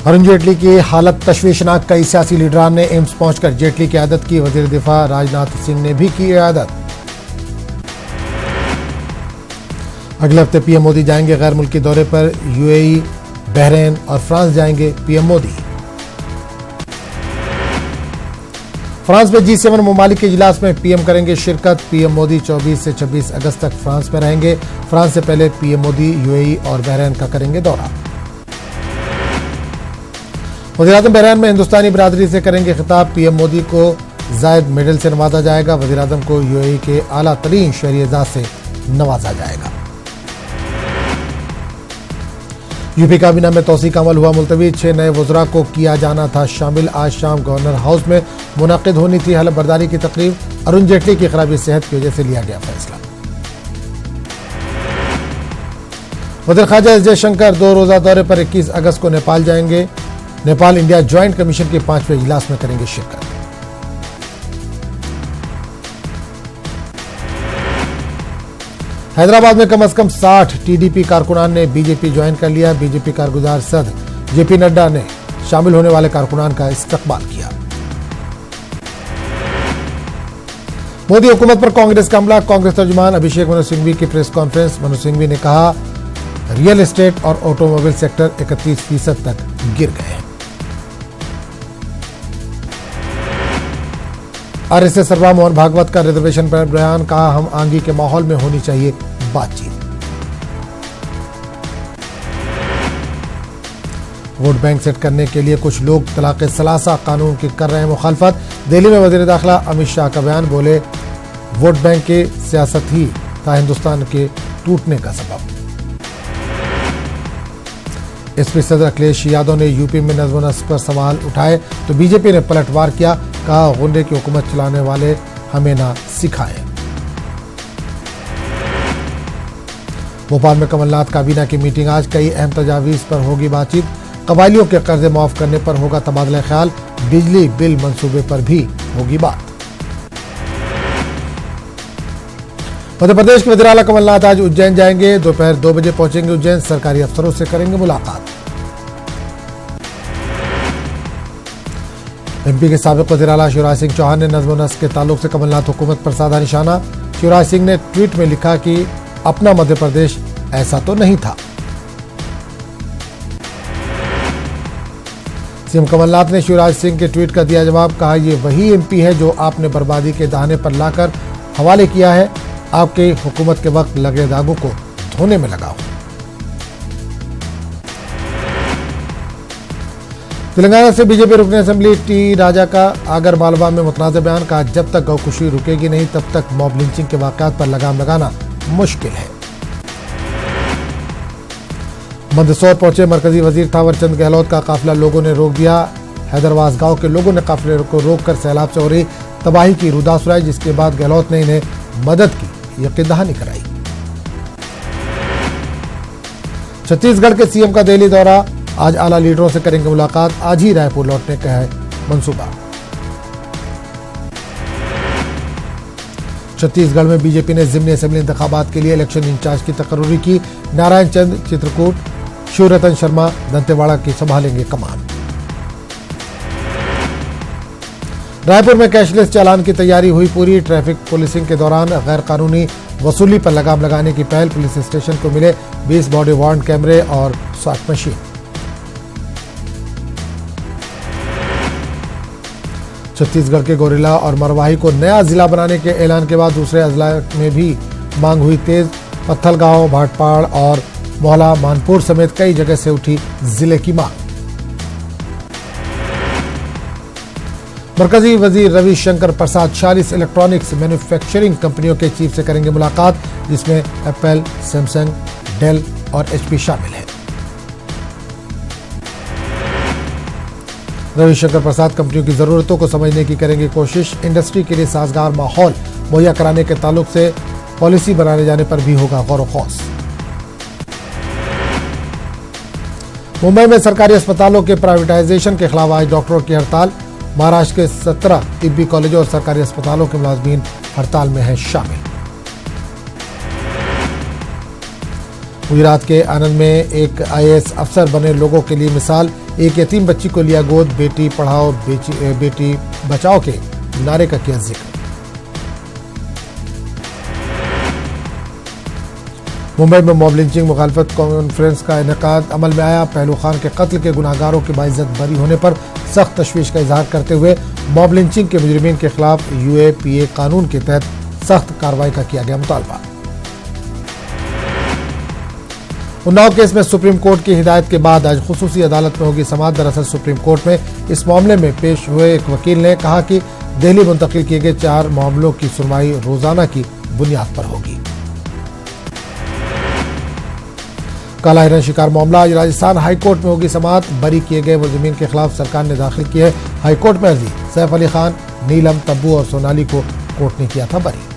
अरुण जेटली की हालत तशवीशनाक, कई सियासी लीडरान ने एम्स पहुंचकर जेटली की इयादत की। वजीर दिफा राजनाथ सिंह ने भी की इयादत। अगले हफ्ते पीएम मोदी जाएंगे गैर मुल्की दौरे पर। यूएई, बहरीन और फ्रांस जाएंगे पीएम मोदी। फ्रांस में G7 ममालिक के इजलास में पीएम करेंगे शिरकत। पीएम मोदी 24 से 26 अगस्त तक फ्रांस में रहेंगे। फ्रांस से पहले पीएम मोदी यूएई और बहरीन का करेंगे दौरा। वज़ीर-ए-आज़म बहरीन में हिंदुस्तानी बिरादरी से करेंगे खिताब। पीएम मोदी को जायद मेडल से नवाजा जाएगा। वज़ीर-ए-आज़म को यूएई के आला तरीन शहरी एजाज से नवाजा जाएगा। यूपी काबीना में तौसीक अमल हुआ मुलतवी। 6 नए वज़रा को किया जाना था शामिल। आज शाम गवर्नर हाउस में मुनक़िद होनी थी हलफ बर्दारी की तकरीब। अरुण जेटली की खराबी सेहत की वजह से लिया गया फैसला। वज़ीर ख़ारजा एस जयशंकर 2 रोज़ा दौरे पर 21 अगस्त को नेपाल जाएंगे। नेपाल इंडिया ज्वाइंट कमीशन के 5वें इजलास में करेंगे शिरकत। हैदराबाद में कम से कम 60 टीडीपी कारकुनान ने बीजेपी ज्वाइन कर लिया। बीजेपी कारगुजार सदर जेपी नड्डा ने शामिल होने वाले कारकुनान का इस्तकबाल किया। मोदी हुकूमत पर कांग्रेस का हमला। कांग्रेस तर्जुमान अभिषेक मनु सिंघवी की प्रेस कॉन्फ्रेंस। मनु सिंघवी ने कहा रियल एस्टेट और ऑटोमोबाइल सेक्टर 31% तक गिर गए हैं। आरएसएस सरबराह मोहन भागवत का रिजर्वेशन पर बयान। कहा हम आंगी के माहौल में होनी चाहिए बातचीत। वोट बैंक सेट करने के लिए कुछ लोग तलाक़े सलासा कानून की कर रहे हैं मुखालफत। दिल्ली में वज़ीर दाखिला अमित शाह का बयान। बोले वोट बैंक की सियासत ही था हिंदुस्तान के टूटने का सबब। एसपी सदर अखिलेश यादव ने यूपी में नज़्म नस्क पर सवाल उठाए तो बीजेपी ने पलटवार किया। कहा गुंडे की हुकूमत चलाने वाले हमें ना सिखाएं। भोपाल में कमलनाथ काबीना की मीटिंग आज। कई अहम तजावीज़ पर होगी बातचीत। कबायलियों के कर्जे माफ करने पर होगा तबादला ख्याल। बिजली बिल मंसूबे पर भी होगी बात। मध्य प्रदेश के वज़ीर आला कमलनाथ आज उज्जैन जाएंगे। दोपहर 2 बजे पहुंचेंगे उज्जैन। सरकारी अफसरों से करेंगे मुलाकात। एमपी के साबिक़ वज़ीर आला शिवराज सिंह चौहान ने नज़्म नस्क के ताल्लुक से कमलनाथ हुकूमत पर साधा निशाना। शिवराज सिंह ने ट्वीट में लिखा कि अपना मध्य प्रदेश ऐसा तो नहीं था। सीएम कमलनाथ ने शिवराज सिंह के ट्वीट का दिया जवाब। कहा यह वही एमपी है जो आपने बर्बादी के दाने पर लाकर हवाले किया है। आपके हुकूमत के वक्त लगे दागों को धोने में लगा हूं। तेलंगाना से बीजेपी रुकन असेंबली टी राजा का आगर मालवा में मुतनाज़ बयान। कहा जब तक गौकुशी रुकेगी नहीं तब तक मॉब लिंचिंग के वाक़यात पर लगाम लगाना मुश्किल है। मंदसौर पहुंचे मरकजी वजीर थावरचंद गहलोत का काफिला लोगों ने रोक दिया। हैदरवास गांव के लोगों ने काफिले को रोककर सैलाब से हो रही तबाही की रुदा सुनाई, जिसके बाद गहलोत ने इन्हें मदद की यकीन दहानी कराई। छत्तीसगढ़ के सीएम का दिल्ली दौरा। आज आला लीडरों से करेंगे मुलाकात। आज ही रायपुर लौटने का है मंसूबा। छत्तीसगढ़ में बीजेपी ने ज़िमनी असेंबली इंतखाबात के लिए इलेक्शन इंचार्ज की तकर्रुरी की। नारायण चंद चित्रकूट, शिवरतन शर्मा दंतेवाड़ा की संभालेंगे कमान। रायपुर में कैशलेस चालान की तैयारी हुई पूरी। ट्रैफिक पुलिसिंग के दौरान गैर कानूनी वसूली पर लगाम लगाने की पहल। पुलिस स्टेशन को मिले 20 बॉडी वार्न कैमरे और स्वाट मशीन। छत्तीसगढ़ के गोरेला और मरवाही को नया जिला बनाने के ऐलान के बाद दूसरे अजला में भी मांग हुई तेज। पत्थलगांव, भाटपाड़ और मोहला मानपुर समेत कई जगह से उठी जिले की मांग। मरकजी वजीर रविशंकर प्रसाद 40 इलेक्ट्रॉनिक्स मैन्युफैक्चरिंग कंपनियों के चीफ से करेंगे मुलाकात, जिसमें एप्पल, सैमसंग, डेल और एचपी शामिल है। रविशंकर प्रसाद कंपनियों की जरूरतों को समझने की करेंगे कोशिश। इंडस्ट्री के लिए साजगार माहौल मुहैया कराने के ताल्लुक से पॉलिसी बनाने जाने पर भी होगा गौर व खौस। मुंबई में सरकारी अस्पतालों के प्राइवेटाइजेशन के खिलाफ आज डॉक्टरों की हड़ताल। महाराष्ट्र के 17 तिब्बी कॉलेजों और सरकारी अस्पतालों के मुलाजमीन हड़ताल में हैं शामिल। गुजरात के आनंद में एक IAS अफसर बने लोगों के लिए मिसाल, एक यतीम बच्ची को लिया गोद, बेटी पढ़ाओ बेटी बचाओ के नारे का किया जिक्र। मुंबई में मॉब लिंचिंग मुखालफत कॉन्फ्रेंस का इनेकाद अमल में आया। पहलू खान के कत्ल के गुनाहगारों के बाइज्जत बरी होने पर सख्त तशवीश का इजहार करते हुए मॉब लिंचिंग के मुजरिमीन के खिलाफ UAPA कानून के तहत सख्त कार्रवाई का किया गया मुतालबा। उन्नाव केस में सुप्रीम कोर्ट की हिदायत के बाद आज खुसूसी अदालत में होगी समाअत। दरअसल सुप्रीम कोर्ट में इस मामले में पेश हुए एक वकील ने कहा कि दिल्ली मुंतकिल किए गए 4 मामलों की सुनवाई रोजाना की बुनियाद पर होगी। काला हिरन शिकार मामला आज राजस्थान हाईकोर्ट में होगी समाअत। बरी किए गए मुलजिमीन के खिलाफ सरकार ने दाखिल की है हाईकोर्ट में अर्जी। सैफ अली खान, नीलम, तब्बू और सोनाली को कोर्ट ने किया था बरी।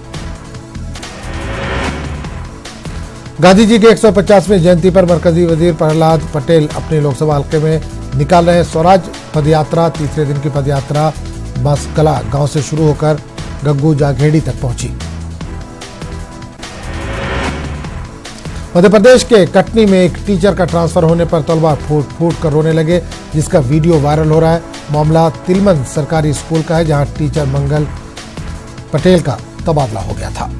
गांधी जी के 150वें जयंती पर मरकजी वजीर प्रहलाद पटेल अपने लोकसभा हल्के में निकाल रहे स्वराज पदयात्रा। तीसरे दिन की पदयात्रा बसकला गांव से शुरू होकर गग्गू जाखेड़ी तक पहुंची। मध्य प्रदेश के कटनी में एक टीचर का ट्रांसफर होने पर तलबा फूट फूट कर रोने लगे, जिसका वीडियो वायरल हो रहा है। मामला तिलमन सरकारी स्कूल का है, जहां टीचर मंगल पटेल का तबादला हो गया था।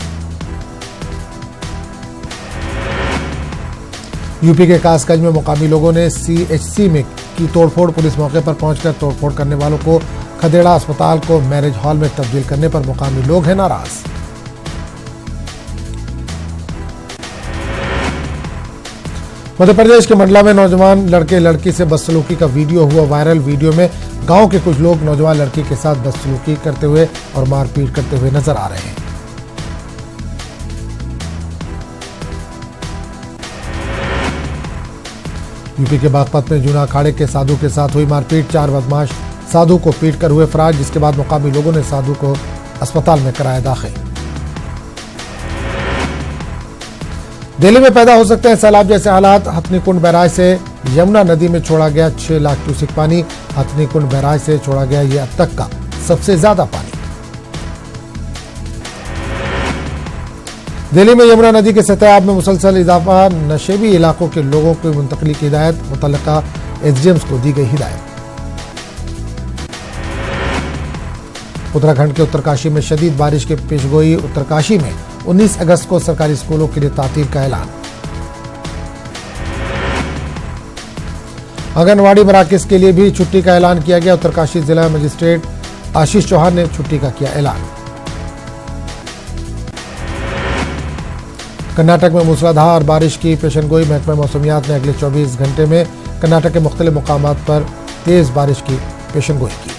यूपी के कासगंज में मुकामी लोगों ने CHC में की तोड़फोड़। पुलिस मौके पर पहुंचकर तोड़फोड़ करने वालों को खदेड़ा। अस्पताल को मैरिज हॉल में तब्दील करने पर मुकामी लोग हैं नाराज। मध्य प्रदेश के मंडला में नौजवान लड़के लड़की से बदसलूकी का वीडियो हुआ वायरल। वीडियो में गांव के कुछ लोग नौजवान लड़की के साथ बदसलूकी करते हुए और मारपीट करते हुए नजर आ रहे हैं। यूपी के बागपत में जूना अखाड़े के साधु के साथ हुई मारपीट। 4 बदमाश साधु को पीट कर हुए फरार, जिसके बाद मुकामी लोगों ने साधु को अस्पताल में कराया दाखिल। दिल्ली में पैदा हो सकते हैं सैलाब जैसे हालात। हथनीकुंड बैराज से यमुना नदी में छोड़ा गया 6 लाख क्यूसेक पानी। हथनीकुंड बैराज से छोड़ा गया ये अब तक का सबसे ज्यादा पानी। दिल्ली में यमुना नदी के सतह में मुसलसल इजाफा। नशेबी इलाकों के लोगों को मुंतकली की हिदायत। मुतल्लिका SDMs को दी गई हिदायत। उत्तराखंड के उत्तरकाशी में शदीद बारिश की पेशगोई। उत्तरकाशी में 19 अगस्त को सरकारी स्कूलों के लिए तातील का ऐलान। आंगनवाड़ी मराकज के लिए भी छुट्टी का ऐलान किया गया। उत्तरकाशी जिला मजिस्ट्रेट आशीष चौहान ने छुट्टी का किया ऐलान। कर्नाटक में मूसलाधार बारिश की पेशनगोई। महकमा मौसमियात ने अगले 24 घंटे में कर्नाटक के मुख्तलिफ मुकामात पर तेज बारिश की पेशनगोई की।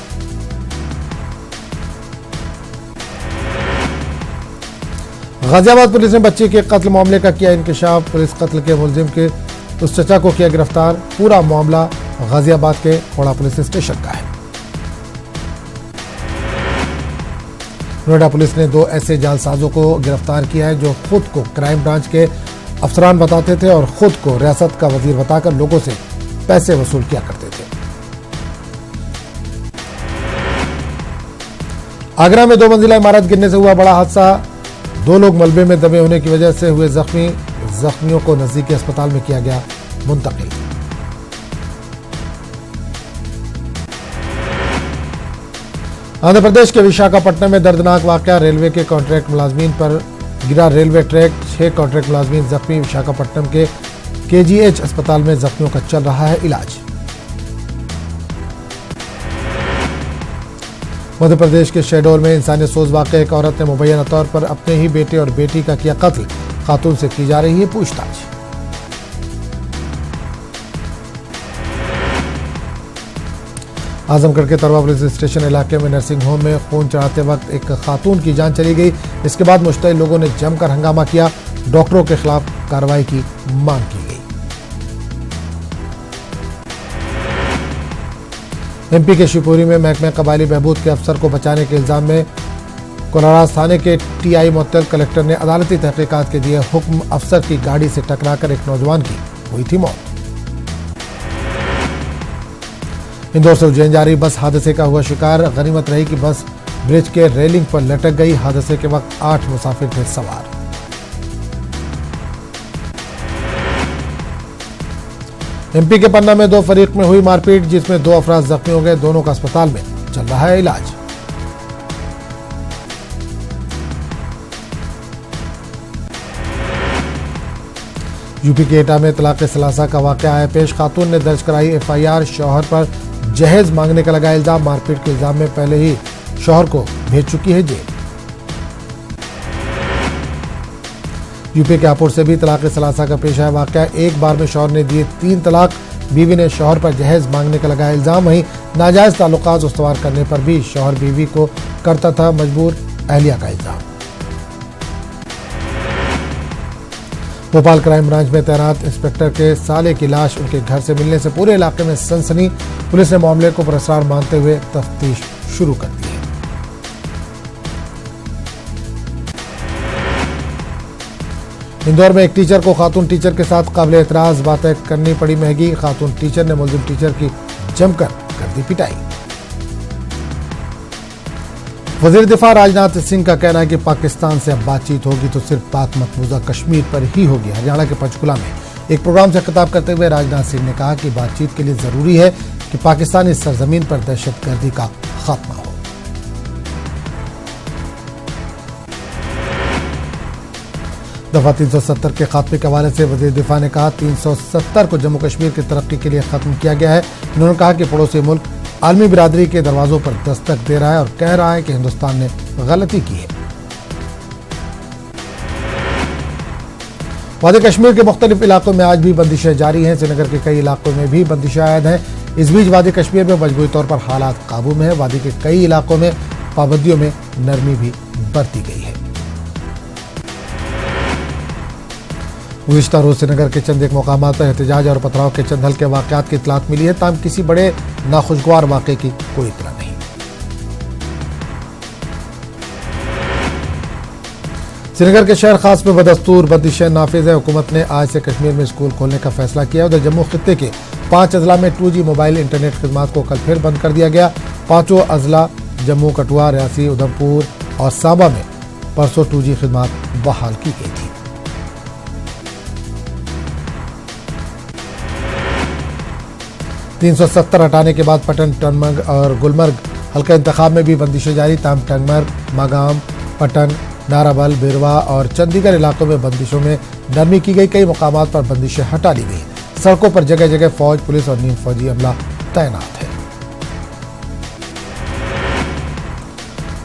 गाजियाबाद पुलिस ने बच्ची के कत्ल मामले का किया इंकशाफ। पुलिस कत्ल के मुलजिम के उस चचा को किया गिरफ्तार। पूरा मामला गाजियाबाद के खोड़ा पुलिस स्टेशन का है। नोएडा पुलिस ने 2 ऐसे जालसाजों को गिरफ्तार किया है जो खुद को क्राइम ब्रांच के अफसरान बताते थे और खुद को रियासत का वजीर बताकर लोगों से पैसे वसूल किया करते थे। आगरा में 2 मंजिला इमारत गिरने से हुआ बड़ा हादसा। 2 लोग मलबे में दबे होने की वजह से हुए जख्मी। जख्मियों को नजदीकी अस्पताल में किया गया मुंतकिल। आंध्र प्रदेश के विशाखापट्टनम में दर्दनाक वाकया। रेलवे के कॉन्ट्रैक्ट मुलाजमीन पर गिरा रेलवे ट्रैक। 6 कॉन्ट्रैक्ट मुलाजमीन जख्मी। विशाखापट्टनम के KGH अस्पताल में जख्मियों का चल रहा है इलाज। मध्य प्रदेश के शहडोल में इंसानियत सोज वाकया। एक औरत ने मुबैना तौर पर अपने ही बेटे और बेटी का किया कत्ल। खातून से की जा रही है पूछताछ। आजमगढ़ के तरवा पुलिस स्टेशन इलाके में नर्सिंग होम में खून चढ़ाते वक्त एक खातून की जान चली गई। इसके बाद मुश्तइल लोगों ने जमकर हंगामा किया। डॉक्टरों के खिलाफ कार्रवाई की मांग की गई। MP के शिवपुरी में महकमा कबायली बहबूद के अफसर को बचाने के इल्जाम में कोलारास थाने के TI मुअत्तल कलेक्टर ने अदालती तहकीकात के दिए हुक्म। अफसर की गाड़ी से टकराकर एक नौजवान की हुई थी मौत। इंदौर से उज्जैन जा रही बस हादसे का हुआ शिकार। गनीमत रही कि बस ब्रिज के रेलिंग पर लटक गई। हादसे के वक्त 8 मुसाफिर थे सवार। एमपी के पन्ना में 2 फरीक में हुई मारपीट, जिसमें 2 अफराद जख्मी हो गए। दोनों का अस्पताल में चल रहा है इलाज। यूपी के एटा में तलाक़ सलासा का वाक़या है पेश। खातून ने दर्ज कराई एफआईआर, शौहर पर जहेज मांगने का लगा इल्जाम। मारपीट के इल्जाम में पहले ही शौहर को भेज चुकी है जेल। यूपी के हापुड़ से भी तलाक़ सलासा का पेश आया वाक़या। एक बार में शौहर ने दिए 3 तलाक, बीवी ने शौहर पर जहेज मांगने का लगाया इल्जाम। वहीं नाजायज ताल्लुकात उस्तवार करने पर भी शौहर बीवी को करता था मजबूर, अहलिया का इल्जाम। भोपाल क्राइम ब्रांच में तैनात इंस्पेक्टर के साले की लाश उनके घर से मिलने से पूरे इलाके में सनसनी। पुलिस ने मामले को पुरस्कार मानते हुए तफ्तीश शुरू कर दी है। इंदौर में एक टीचर को खातून टीचर के साथ काबिल एतराज बातें करनी पड़ी महंगी। खातून टीचर ने मुलजिम टीचर की जमकर कर दी पिटाई। वजीर दिफा राजनाथ सिंह का कहना है कि पाकिस्तान से अब बातचीत होगी तो सिर्फ पाक मकबूजा कश्मीर पर ही होगी। हरियाणा के पंचकुला में एक प्रोग्राम से खिताब करते हुए राजनाथ सिंह ने कहा कि बातचीत के लिए जरूरी है कि पाकिस्तानी सरजमीन पर दहशतगर्दी का खात्मा हो। दफा 370 के खात्मे के हवाले से वजीर दिफा ने कहा 370 को जम्मू कश्मीर की तरक्की के लिए खत्म किया गया है। उन्होंने कहा कि पड़ोसी मुल्क आलमी बिरादरी के दरवाजों पर दस्तक दे रहा है और कह रहा है कि हिंदुस्तान ने गलती की है। वादी कश्मीर के मुख्तलिफ इलाकों में आज भी बंदिशें जारी हैं। श्रीनगर के कई इलाकों में भी बंदिशें आयद हैं। इस बीच वादी कश्मीर में मजबूरी तौर पर हालात काबू में है। वादी के कई इलाकों में पाबंदियों में नरमी भी बरती गई है। गुज़िश्ता रोज श्रीनगर के चंद एक मकामात पर एहतजाज और पथराव के चंद हल्के वाक़यात की इतलात मिली है, ताहम किसी बड़े नाखुशगवार वाक़े की कोई इतला नहीं। श्रीनगर के शहर खास में बदस्तूर बंदिशें नाफिज है। हुकूमत ने आज से कश्मीर में स्कूल खोलने का फैसला किया। उधर जम्मू खित्ते के 5 अजला में 2G मोबाइल इंटरनेट खिदमात को कल फिर बंद कर दिया गया। 5 अजला जम्मू, कठुआ, रियासी, उधमपुर और सांबा में परसों 2G खिदमात बहाल की गई थी। $370 हटाने के बाद पटन, टनमर्ग और गुलमर्ग हल्का इंतखाब में भी बंदिशें जारी। ताम टनमर्ग, मागाम, पटन, नाराबल, बिरवा और चंडीगढ़ इलाकों में बंदिशों में नरमी की गई। कई मकामात पर बंदिशें हटा ली गई। सड़कों पर जगह जगह फौज, पुलिस और नीम फौजी अमला तैनात है।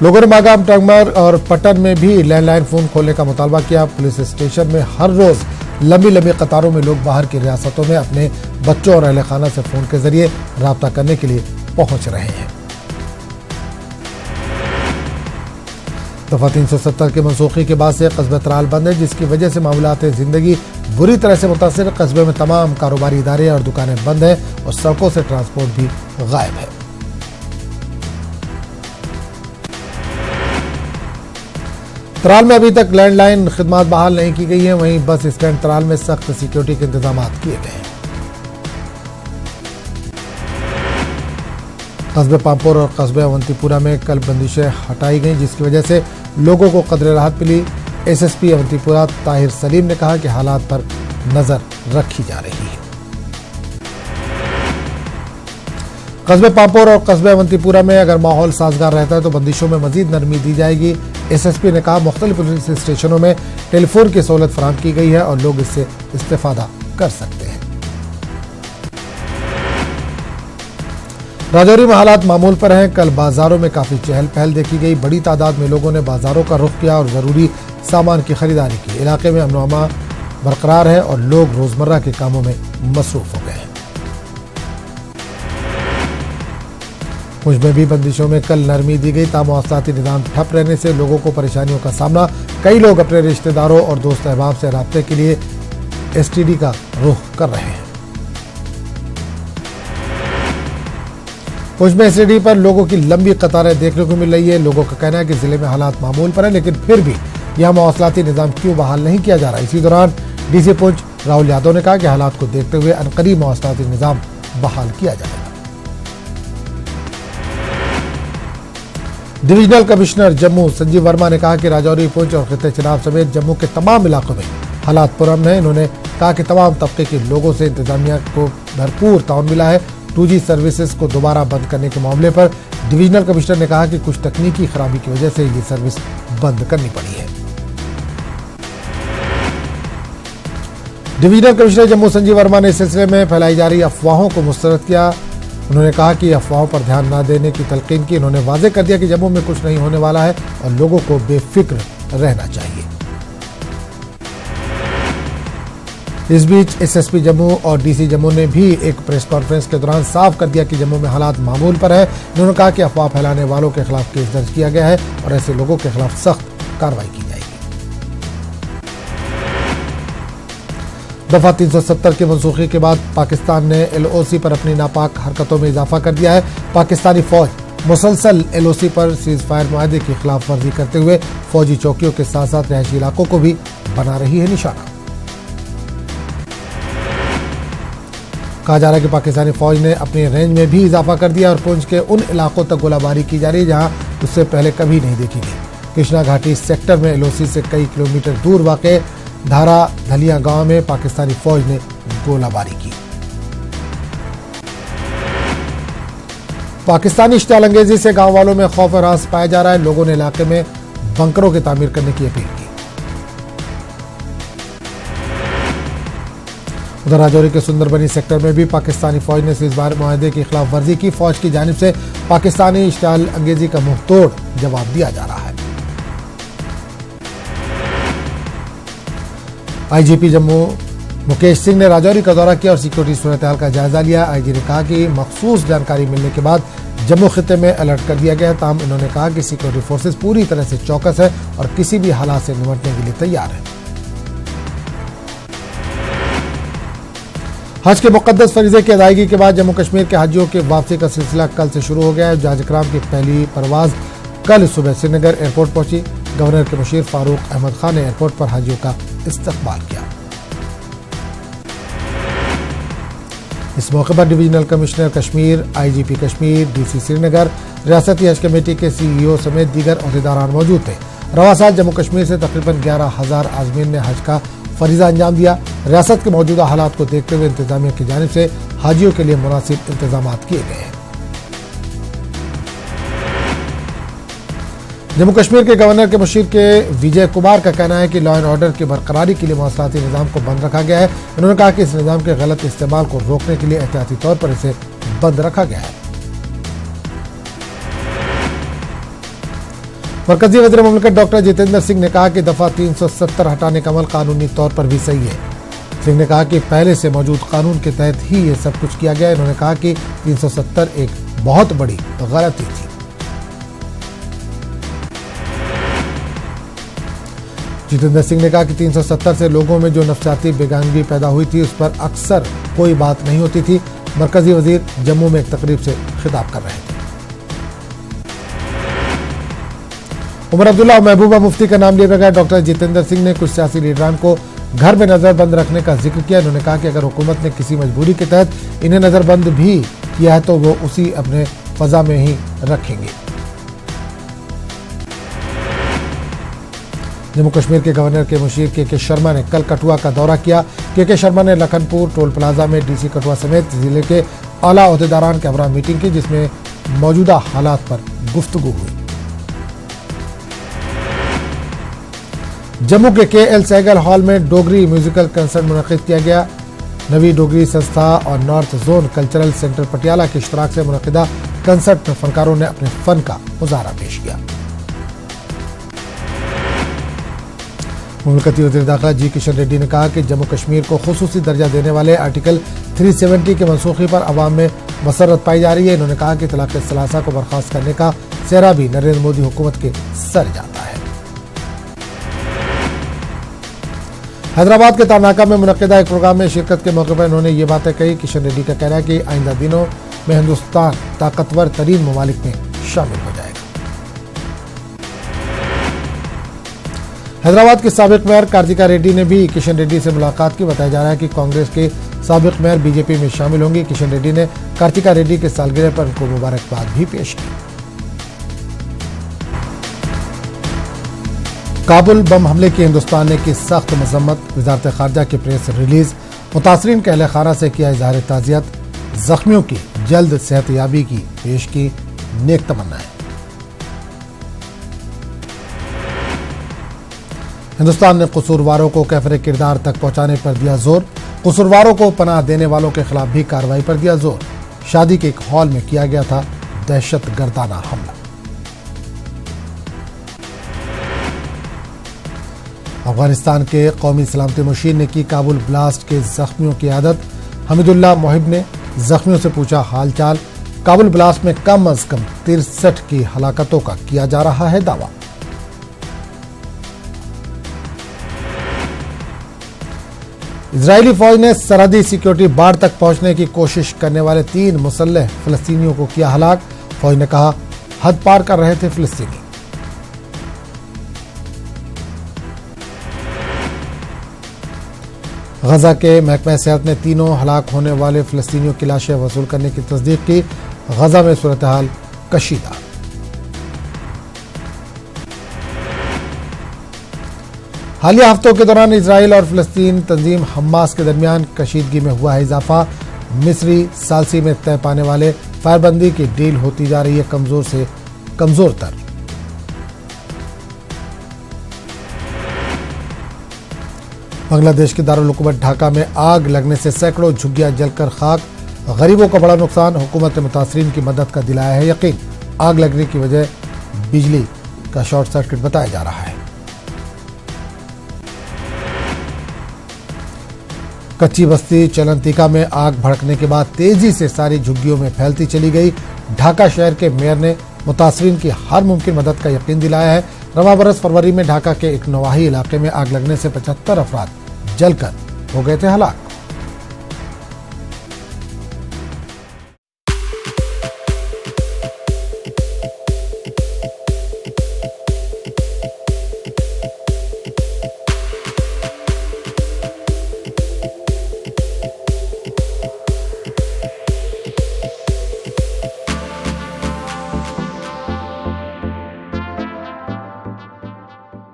लोगों ने मागाम, टनमर्ग और पटन में भी लैंडलाइन फोन खोलने का मुतालबा किया। पुलिस स्टेशन में हर रोज लंबी लंबी कतारों में लोग बाहर की रियासतों में अपने बच्चों और अहले खाना से फोन के जरिए राब्ता करने के लिए पहुंच रहे हैं। दफा 370 के मनसूखी के बाद से कस्बे त्राल बंद है, जिसकी वजह से मामूलात जिंदगी बुरी तरह से मुतासिर। कस्बे में तमाम कारोबारी इदारे और दुकानें बंद हैं और सड़कों से ट्रांसपोर्ट भी गायब है। त्राल में अभी तक लैंडलाइन खिदमात बहाल नहीं की गई है। वहीं बस स्टैंड त्राल में सख्त सिक्योरिटी के इंतजाम किए गए हैं। कस्बे पामपुर और कस्बे अवंतीपुरा में कल बंदिशें हटाई गईं, जिसकी वजह से लोगों को कदरे राहत मिली। एसएसपी अवंतीपुरा ताहिर सलीम ने कहा कि हालात पर नजर रखी जा रही है। कस्बे पामपुर और कस्बे अवंतीपुरा में अगर माहौल साजगार रहता है तो बंदिशों में मजीद नरमी दी जाएगी। एसएसपी ने कहा मुख्तलिफ पुलिस स्टेशनों में टेलीफोन की सहूलत फराहम की गई है और लोग इससे इस्तेफादा कर सकते हैं। राजौरी में हालात मामूल पर हैं। कल बाजारों में काफी चहल पहल देखी गई। बड़ी तादाद में लोगों ने बाजारों का रुख किया और जरूरी सामान की खरीदारी की। इलाके में अमन अमान बरकरार है और लोग रोजमर्रा के कामों में मसरूफ हो गए हैं। मुझ में भी बंदिशों में कल नरमी दी गई। तामुआसलाती निज़ाम ठप रहने से लोगों को परेशानियों का सामना। कई लोग अपने रिश्तेदारों और दोस्त अहबाब से राब्ते के लिए एसटीडी का रुख कर रहे हैं। मुझ में एसटीडी पर लोगों की लंबी कतारें देखने को मिल रही है। लोगों का कहना है कि जिले में हालात मामूल पर है, लेकिन फिर भी यह मौसलाती निज़ाम क्यों बहाल नहीं किया जा रहा। इसी दौरान डीसी पुंछ राहुल यादव ने कहा कि हालात को देखते हुए अनकरीब मौसलाती निज़ाम बहाल किया जाएगा। डिविजनल कमिश्नर जम्मू संजीव वर्मा ने कहा कि राजौरी, पुंछ और खित्ते चनाब समेत जम्मू के तमाम इलाकों में हालात पुरअमन है। इन्होंने कहा कि तमाम तबके के लोगों से इंतजामिया को भरपूर ताउन मिला है। 2G सर्विसेज को दोबारा बंद करने के मामले पर डिवीजनल कमिश्नर ने कहा कि कुछ तकनीकी खराबी की वजह से ये सर्विस बंद करनी पड़ी है। डिवीजनल कमिश्नर जम्मू संजीव वर्मा ने इस सिलसिले में फैलाई जा रही अफवाहों को मुस्तरद किया। उन्होंने कहा कि अफवाहों पर ध्यान न देने की तलकीन की। उन्होंने वाजे कर दिया कि जम्मू में कुछ नहीं होने वाला है और लोगों को बेफिक्र रहना चाहिए। इस बीच एसएसपी जम्मू और डीसी जम्मू ने भी एक प्रेस कॉन्फ्रेंस के दौरान साफ कर दिया कि जम्मू में हालात मामूल पर है। उन्होंने कहा कि अफवाह फैलाने वालों के खिलाफ केस दर्ज किया गया है और ऐसे लोगों के खिलाफ सख्त कार्रवाई की जाएगी। दफा 370 की मनसूखी के बाद पाकिस्तान ने LOC पर अपनी नापाक हरकतों में इजाफा कर दिया है। पाकिस्तानी फौज मुसलसल LOC पर सीज फायर मुआहदे की खिलाफ वर्जी करते हुए फौजी चौकियों के साथ साथ रिहायशी इलाकों को भी बना रही है निशाना। कहा जा रहा है कि पाकिस्तानी फौज ने अपनी रेंज में भी इजाफा कर दिया और पुंछ के उन इलाकों तक गोलाबारी की जा रही है जहां उससे पहले कभी नहीं देखी गई। कृष्णा घाटी सेक्टर में LOC से कई किलोमीटर दूर वाक़े धारा धलिया गांव में पाकिस्तानी फौज ने गोलाबारी की। पाकिस्तानी इश्तियाल अंगेजी से गांव वालों में खौफ और रास पाया जा रहा है। लोगों ने इलाके में बंकरों की तामीर करने की अपील की। उधर राजौरी के सुंदरबनी सेक्टर में भी पाकिस्तानी फौज ने सीजफायर मुआहदे की खिलाफ वर्जी की। फौज की जानिब से पाकिस्तानी इश्तियाल अंगेजी का मुंहतोड़ जवाब दिया जा रहा है। IGP जम्मू मुकेश सिंह ने राजौरी का दौरा किया और सिक्योरिटी सूरत हाल का जायजा लिया। IG ने कहा कि मखसूस जानकारी मिलने के बाद जम्मू खिते में अलर्ट कर दिया गया। ताहम इन्होंने कहा कि सिक्योरिटी फोर्सेस पूरी तरह से चौकस है और किसी भी हालात से निपटने के लिए तैयार है। हज के मुकद्दस फरीजे की अदायगी के बाद जम्मू कश्मीर के हाजियों की वापसी का सिलसिला कल से शुरू हो गया है। जहाज इकराम की पहली परवाज कल सुबह श्रीनगर एयरपोर्ट पहुंची। गवर्नर के मुशीर फारूक अहमद खान ने एयरपोर्ट पर हाजियों का इस्तकबाल किया। इस मौके पर divisional commissioner Kashmir, IGP Kashmir, DC Srinagar, रियासती हज कमेटी के CEO समेत दीगर अहदेदारान मौजूद थे। रवा साल जम्मू कश्मीर से तकरीबन 11,000 आज़मीन ने हज का फरीजा अंजाम दिया। रियासत के मौजूदा हालात को देखते हुए इंतजामिया की जानिब से हाजियों के लिए मुनासिब इंतजाम किए गए हैं। जम्मू कश्मीर के गवर्नर के मुशीर के विजय कुमार का कहना है कि लॉ एंड ऑर्डर की बरकरारी के लिए मौसलाती निज़ाम को बंद रखा गया है। उन्होंने कहा कि इस निज़ाम के गलत इस्तेमाल को रोकने के लिए एहतियाती तौर पर इसे बंद रखा गया है। मरकजी वज़ीर मुमलिकत डॉक्टर जितेंद्र सिंह ने कहा कि दफा 370 हटाने का अमल कानूनी तौर पर भी सही है। सिंह ने कहा कि पहले से मौजूद कानून के तहत ही ये सब कुछ किया गया। इन्होंने कहा कि 370 एक बहुत बड़ी गलती थी। जितेंद्र सिंह ने कहा कि 370 से लोगों में जो नफसियाती बेगानगी पैदा हुई थी उस पर अक्सर कोई बात नहीं होती थी। मरकजी वजीर जम्मू में एक तकरीब से खिताब कर रहे थे। उमर अब्दुल्ला और महबूबा मुफ्ती का नाम लिया बगैर डॉक्टर जितेंद्र सिंह ने कुछ सियासी लीडरान को घर में नजरबंद रखने का जिक्र किया। उन्होंने कहा कि अगर हुकूमत ने किसी मजबूरी के तहत इन्हें नजरबंद भी किया है तो वो उसी अपने फजा में ही रखेंगे। जम्मू कश्मीर के गवर्नर के मुशीर के शर्मा ने कल कठुआ का दौरा किया। के शर्मा ने लखनपुर टोल प्लाजा में DC कठुआ समेत जिले के आला ओहदेदारान के हमरा मीटिंग की, जिसमें मौजूदा हालात पर गुफ्तगू हुई। जम्मू के KL सहगल हॉल में डोगरी म्यूजिकल कंसर्ट मुनक़िद किया गया। नवी डोगरी संस्था और north zone cultural centre Patiala के इश्तराक से मुनक़िदा कंसर्ट में फनकारों ने अपने फन का मुजाहरा पेश किया। मुमलिकती वज़ीर दाखिला G किशन रेड्डी ने कहा कि जम्मू कश्मीर को खुसूसी दर्जा देने वाले आर्टिकल 370 की मनसूखी पर अवाम में मसरत पाई जा रही है। इन्होंने कहा कि तलाक़ सलासा को बर्खास्त करने का सेहरा भी नरेंद्र मोदी हुकूमत के सर जाता है। हैदराबाद के तारनाका में मुनक़िदा एक प्रोग्राम में शिरकत के मौके पर उन्होंने ये बातें कही। किशन रेड्डी का कहना है कि आइंदा दिनों में हिंदुस्तान ताकतवर तरीन ममालिक में शामिल हो जाएगा। हैदराबाद के साबिक मेयर कार्तिका रेड्डी ने भी किशन रेड्डी से मुलाकात की। बताया जा रहा है कि कांग्रेस के साबिक मेयर बीजेपी में शामिल होंगी। किशन रेड्डी ने कार्तिका रेड्डी के सालगिरह पर उनको मुबारकबाद भी पेश की। काबुल बम हमले की हिंदुस्तान ने की सख्त मजम्मत। वजारत खारजा की प्रेस रिलीज। मुतासरीन के अहले खाना से किया इजहार ताज़ियत। जख्मियों की जल्द सेहतयाबी की पेश की नेक तमन्नाएं। हिंदुस्तान ने कसूरवारों को कैफरे किरदार तक पहुंचाने पर दिया जोर। कसूरवारों को पनाह देने वालों के खिलाफ भी कार्रवाई पर दिया जोर। शादी के एक हॉल में किया गया था दहशतगर्दाना हमला। अफगानिस्तान के कौमी सलामती मुशीर ने की काबुल ब्लास्ट के जख्मियों की आदत। हमीदुल्लाह मोहिब ने जख्मियों से पूछा हालचाल। काबुल ब्लास्ट में कम अज कम 63 की हलाकतों का किया जा रहा है दावा। इजरायली फौज ने सरहदी सिक्योरिटी बाड़ तक पहुंचने की कोशिश करने वाले 3 मुसल्लह फिलिस्तीनियों को किया हलाक। फौज ने कहा हद पार कर रहे थे फिलिस्तीनी। गजा के महकमा सेहत ने तीनों हलाक होने वाले फिलिस्तीनियों की लाशें वसूल करने की तस्दीक की। गजा में सूरत हाल कशीदा। हालिया हफ्तों के दौरान इसराइल और फिलिस्तीन तंजीम हमास के दरमियान कशीदगी में हुआ है इजाफा। मिस्री सालसी में तय पाने वाले फायरबंदी की डील होती जा रही है कमजोर से कमजोर तर। बांग्लादेश के दारुल हुकूमत ढाका में आग लगने से सैकड़ों झुग्गियां जलकर खाक। गरीबों का बड़ा नुकसान। हुकूमत ने मुतासरीन की मदद का दिलाया है यकीन। आग लगने की वजह बिजली का शॉर्ट सर्किट बताया जा रहा है। कच्ची बस्ती चलंतिका में आग भड़कने के बाद तेजी से सारी झुग्गियों में फैलती चली गई। ढाका शहर के मेयर ने मुतासरीन की हर मुमकिन मदद का यकीन दिलाया है। रवा बरस फरवरी में ढाका के एक नवाही इलाके में आग लगने से 75 अफराद जलकर हो गए थे हलाक।